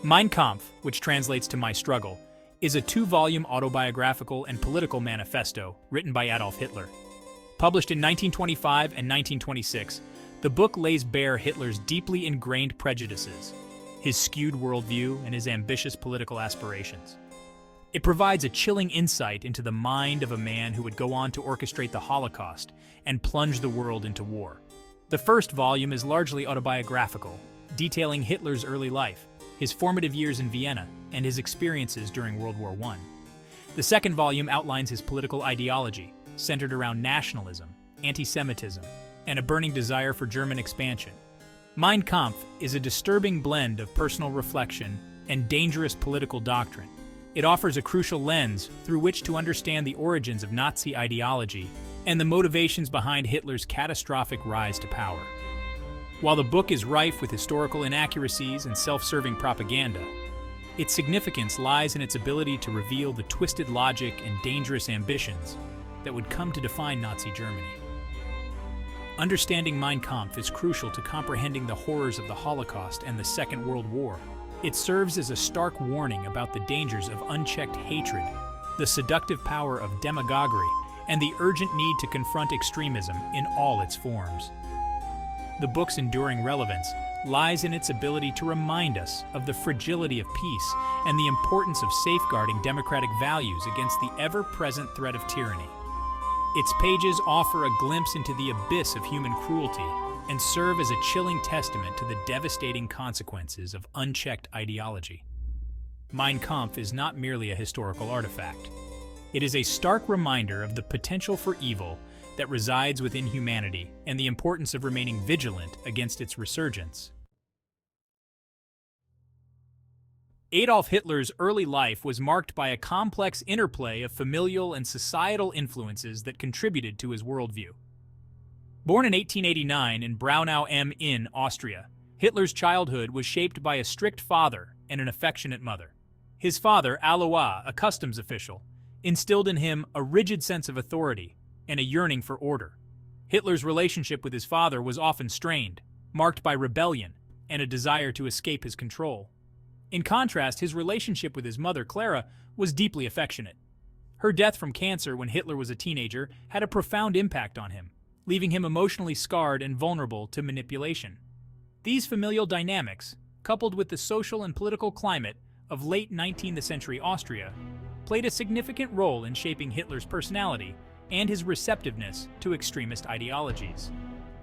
Mein Kampf, which translates to My Struggle, is a two-volume autobiographical and political manifesto written by Adolf Hitler. Published in 1925 and 1926, the book lays bare Hitler's deeply ingrained prejudices, his skewed worldview, and his ambitious political aspirations. It provides a chilling insight into the mind of a man who would go on to orchestrate the Holocaust and plunge the world into war. The first volume is largely autobiographical, detailing Hitler's early life, his formative years in Vienna, and his experiences during World War I. The second volume outlines his political ideology, centered around nationalism, anti-Semitism, and a burning desire for German expansion. Mein Kampf is a disturbing blend of personal reflection and dangerous political doctrine. It offers a crucial lens through which to understand the origins of Nazi ideology and the motivations behind Hitler's catastrophic rise to power. While the book is rife with historical inaccuracies and self-serving propaganda, its significance lies in its ability to reveal the twisted logic and dangerous ambitions that would come to define Nazi Germany. Understanding Mein Kampf is crucial to comprehending the horrors of the Holocaust and the Second World War. It serves as a stark warning about the dangers of unchecked hatred, the seductive power of demagoguery, and the urgent need to confront extremism in all its forms. The book's enduring relevance lies in its ability to remind us of the fragility of peace and the importance of safeguarding democratic values against the ever-present threat of tyranny. Its pages offer a glimpse into the abyss of human cruelty and serve as a chilling testament to the devastating consequences of unchecked ideology. Mein Kampf is not merely a historical artifact. It is a stark reminder of the potential for evil that resides within humanity and the importance of remaining vigilant against its resurgence. Adolf Hitler's early life was marked by a complex interplay of familial and societal influences that contributed to his worldview. Born in 1889 in Braunau am Inn, Austria, Hitler's childhood was shaped by a strict father and an affectionate mother. His father, Alois, a customs official, instilled in him a rigid sense of authority and a yearning for order. Hitler's relationship with his father was often strained, marked by rebellion and a desire to escape his control. In contrast, his relationship with his mother, Clara, was deeply affectionate. Her death from cancer when Hitler was a teenager had a profound impact on him, leaving him emotionally scarred and vulnerable to manipulation. These familial dynamics, coupled with the social and political climate of late 19th century Austria, played a significant role in shaping Hitler's personality and his receptiveness to extremist ideologies.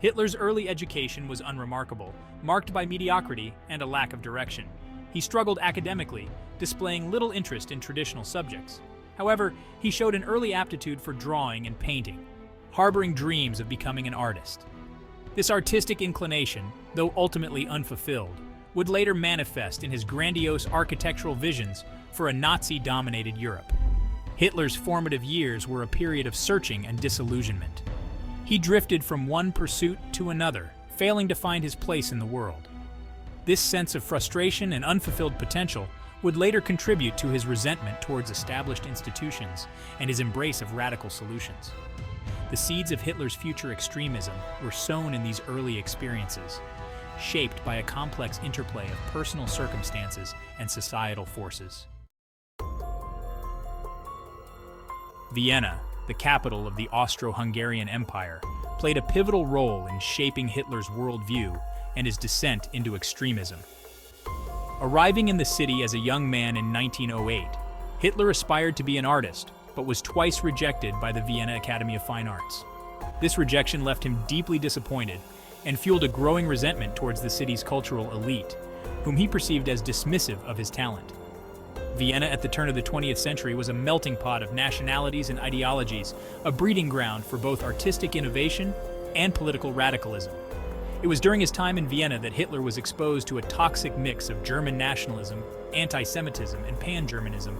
Hitler's early education was unremarkable, marked by mediocrity and a lack of direction. He struggled academically, displaying little interest in traditional subjects. However, he showed an early aptitude for drawing and painting, harboring dreams of becoming an artist. This artistic inclination, though ultimately unfulfilled, would later manifest in his grandiose architectural visions for a Nazi-dominated Europe. Hitler's formative years were a period of searching and disillusionment. He drifted from one pursuit to another, failing to find his place in the world. This sense of frustration and unfulfilled potential would later contribute to his resentment towards established institutions and his embrace of radical solutions. The seeds of Hitler's future extremism were sown in these early experiences, shaped by a complex interplay of personal circumstances and societal forces. Vienna, the capital of the Austro-Hungarian Empire, played a pivotal role in shaping Hitler's worldview and his descent into extremism. Arriving in the city as a young man in 1908, Hitler aspired to be an artist, but was twice rejected by the Vienna Academy of Fine Arts. This rejection left him deeply disappointed and fueled a growing resentment towards the city's cultural elite, whom he perceived as dismissive of his talent. Vienna at the turn of the 20th century was a melting pot of nationalities and ideologies, a breeding ground for both artistic innovation and political radicalism. It was during his time in Vienna that Hitler was exposed to a toxic mix of German nationalism, anti-Semitism, and pan-Germanism,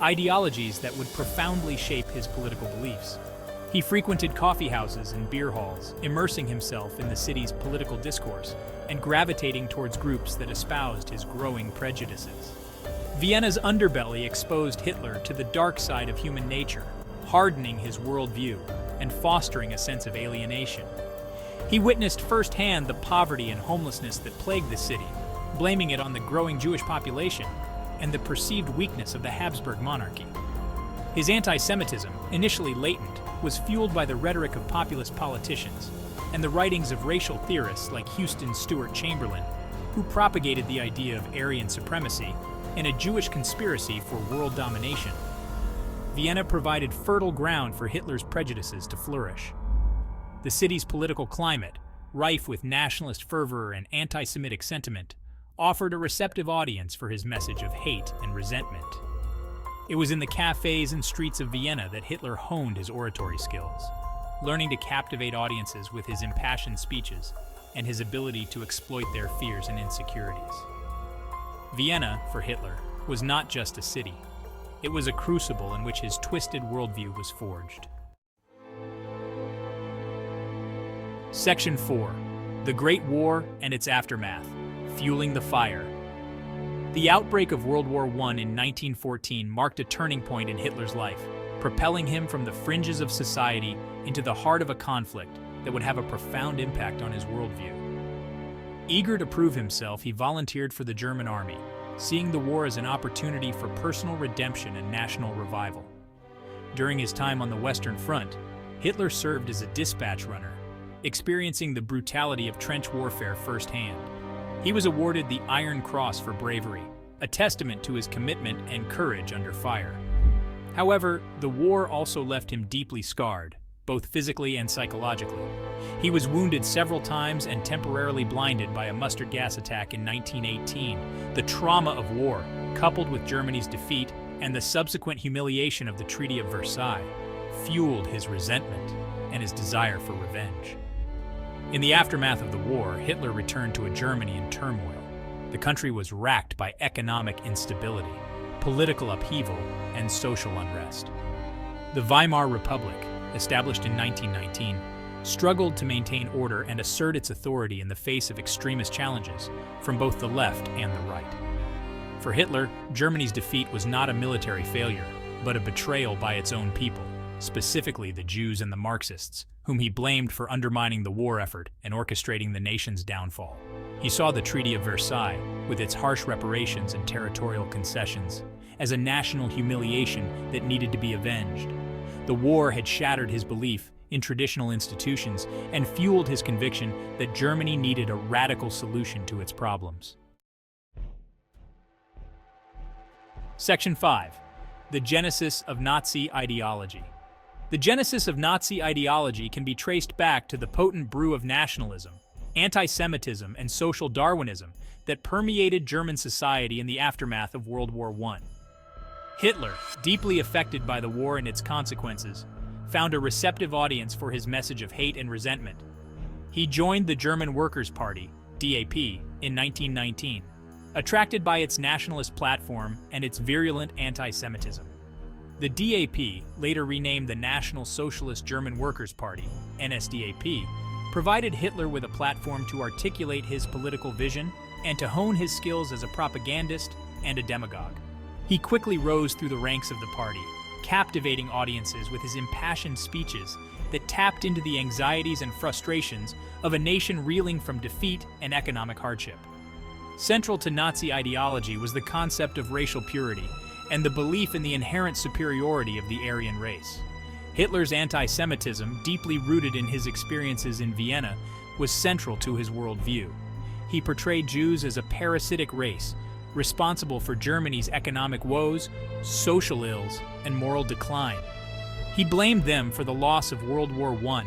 ideologies that would profoundly shape his political beliefs. He frequented coffee houses and beer halls, immersing himself in the city's political discourse and gravitating towards groups that espoused his growing prejudices. Vienna's underbelly exposed Hitler to the dark side of human nature, hardening his worldview and fostering a sense of alienation. He witnessed firsthand the poverty and homelessness that plagued the city, blaming it on the growing Jewish population and the perceived weakness of the Habsburg monarchy. His anti-Semitism, initially latent, was fueled by the rhetoric of populist politicians and the writings of racial theorists like Houston Stewart Chamberlain, who propagated the idea of Aryan supremacy and a Jewish conspiracy for world domination. Vienna provided fertile ground for Hitler's prejudices to flourish. The city's political climate, rife with nationalist fervor and anti-Semitic sentiment, offered a receptive audience for his message of hate and resentment. It was in the cafes and streets of Vienna that Hitler honed his oratory skills, learning to captivate audiences with his impassioned speeches and his ability to exploit their fears and insecurities. Vienna, for Hitler, was not just a city. It was a crucible in which his twisted worldview was forged. Section 4. The Great War and its Aftermath, Fueling the Fire. The outbreak of World War I in 1914 marked a turning point in Hitler's life, propelling him from the fringes of society into the heart of a conflict that would have a profound impact on his worldview. Eager to prove himself, he volunteered for the German army, seeing the war as an opportunity for personal redemption and national revival. During his time on the Western Front, Hitler served as a dispatch runner, experiencing the brutality of trench warfare firsthand. He was awarded the Iron Cross for bravery, a testament to his commitment and courage under fire. However, the war also left him deeply scarred, both physically and psychologically. He was wounded several times and temporarily blinded by a mustard gas attack in 1918. The trauma of war, coupled with Germany's defeat and the subsequent humiliation of the Treaty of Versailles, fueled his resentment and his desire for revenge. In the aftermath of the war, Hitler returned to a Germany in turmoil. The country was racked by economic instability, political upheaval, and social unrest. The Weimar Republic, established in 1919, struggled to maintain order and assert its authority in the face of extremist challenges from both the left and the right. For Hitler, Germany's defeat was not a military failure, but a betrayal by its own people, specifically the Jews and the Marxists, whom he blamed for undermining the war effort and orchestrating the nation's downfall. He saw the Treaty of Versailles, with its harsh reparations and territorial concessions, as a national humiliation that needed to be avenged. The war had shattered his belief in traditional institutions and fueled his conviction that Germany needed a radical solution to its problems. Section 5. The Genesis of Nazi Ideology. The genesis of Nazi ideology can be traced back to the potent brew of nationalism, anti-Semitism, and social Darwinism that permeated German society in the aftermath of World War I. Hitler, deeply affected by the war and its consequences, found a receptive audience for his message of hate and resentment. He joined the German Workers' Party, DAP, in 1919, attracted by its nationalist platform and its virulent anti-Semitism. The DAP, later renamed the National Socialist German Workers' Party, NSDAP, provided Hitler with a platform to articulate his political vision and to hone his skills as a propagandist and a demagogue. He quickly rose through the ranks of the party, captivating audiences with his impassioned speeches that tapped into the anxieties and frustrations of a nation reeling from defeat and economic hardship. Central to Nazi ideology was the concept of racial purity and the belief in the inherent superiority of the Aryan race. Hitler's anti-Semitism, deeply rooted in his experiences in Vienna, was central to his worldview. He portrayed Jews as a parasitic race, responsible for Germany's economic woes, social ills, and moral decline. He blamed them for the loss of World War I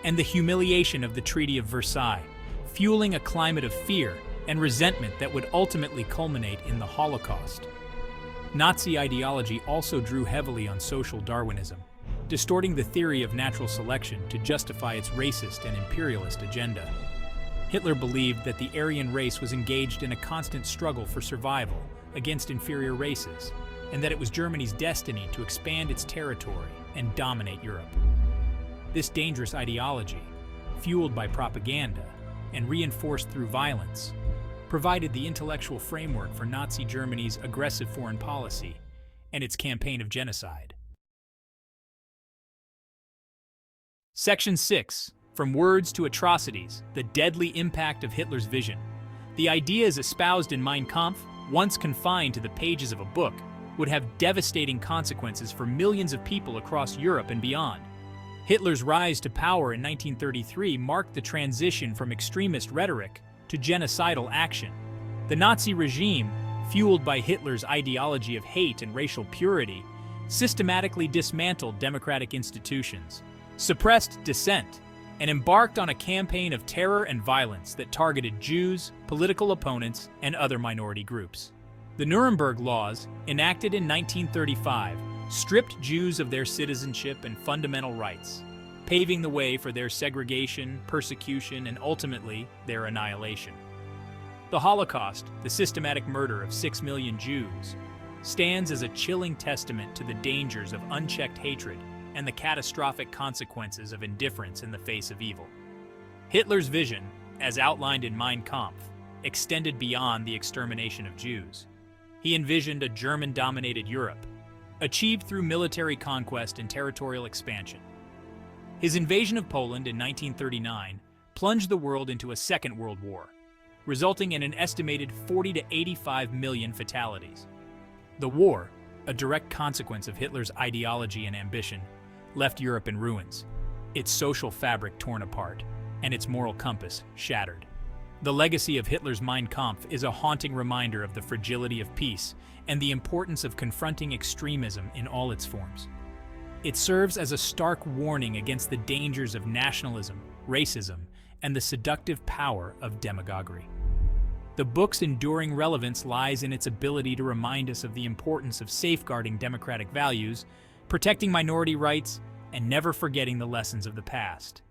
and the humiliation of the Treaty of Versailles, fueling a climate of fear and resentment that would ultimately culminate in the Holocaust. Nazi ideology also drew heavily on social Darwinism, distorting the theory of natural selection to justify its racist and imperialist agenda. Hitler believed that the Aryan race was engaged in a constant struggle for survival against inferior races, and that it was Germany's destiny to expand its territory and dominate Europe. This dangerous ideology, fueled by propaganda and reinforced through violence, provided the intellectual framework for Nazi Germany's aggressive foreign policy and its campaign of genocide. Section 6. From Words to Atrocities, the Deadly Impact of Hitler's Vision. The ideas espoused in Mein Kampf, once confined to the pages of a book, would have devastating consequences for millions of people across Europe and beyond. Hitler's rise to power in 1933 marked the transition from extremist rhetoric to genocidal action. The Nazi regime, fueled by Hitler's ideology of hate and racial purity, systematically dismantled democratic institutions, suppressed dissent, and embarked on a campaign of terror and violence that targeted Jews, political opponents, and other minority groups. The Nuremberg Laws, enacted in 1935, stripped Jews of their citizenship and fundamental rights, paving the way for their segregation, persecution, and ultimately, their annihilation. The Holocaust, the systematic murder of 6 million Jews, stands as a chilling testament to the dangers of unchecked hatred and the catastrophic consequences of indifference in the face of evil. Hitler's vision, as outlined in Mein Kampf, extended beyond the extermination of Jews. He envisioned a German-dominated Europe, achieved through military conquest and territorial expansion. His invasion of Poland in 1939 plunged the world into a Second World War, resulting in an estimated 40 to 85 million fatalities. The war, a direct consequence of Hitler's ideology and ambition, left Europe in ruins, its social fabric torn apart, and its moral compass shattered. The legacy of Hitler's Mein Kampf is a haunting reminder of the fragility of peace and the importance of confronting extremism in all its forms. It serves as a stark warning against the dangers of nationalism, racism, and the seductive power of demagoguery. The book's enduring relevance lies in its ability to remind us of the importance of safeguarding democratic values, protecting minority rights, and never forgetting the lessons of the past.